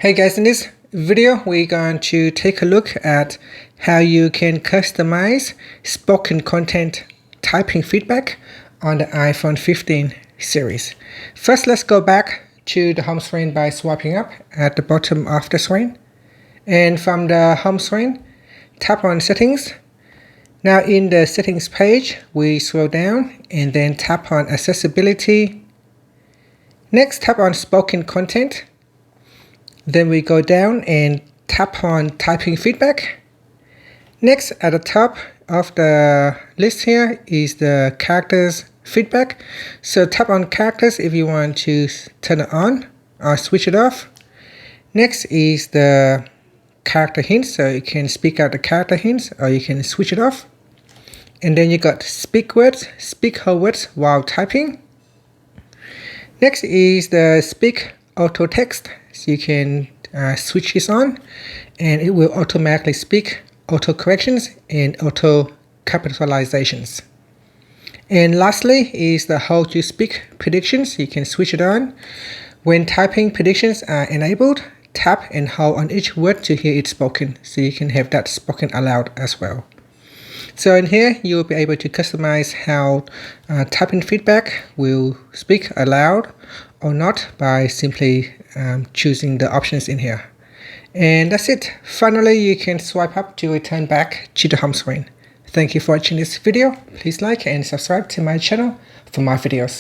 Hey guys, in this video we're going to take a look at how you can customize spoken content typing feedback on the iPhone 15 series. First, let's go back to the home screen by swiping up at the bottom of the screen. And from the home screen, tap on Settings. Now in the Settings page, we scroll down and then tap on Accessibility. Next, tap on Spoken Content. Then we go down and tap on Typing Feedback. Next, at the top of the list here is the Characters Feedback. So tap on Characters if you want to turn it on or switch it off. Next is the Character Hints, so you can speak out the character hints or you can switch it off. And then you got Speak Words, Speak Whole Words while typing. Next is the Speak Auto Text. So you can switch this on and it will automatically speak auto corrections and auto capitalizations. And lastly is the How to Speak predictions. You can switch it on. When typing predictions are enabled, tap and hold on each word to hear it spoken, so you can have that spoken aloud as well. So in here, you'll be able to customize how typing feedback will speak aloud or not by simply choosing the options in here. And that's it. Finally, you can swipe up to return back to the home screen. Thank you for watching this video. Please like and subscribe to my channel for more videos.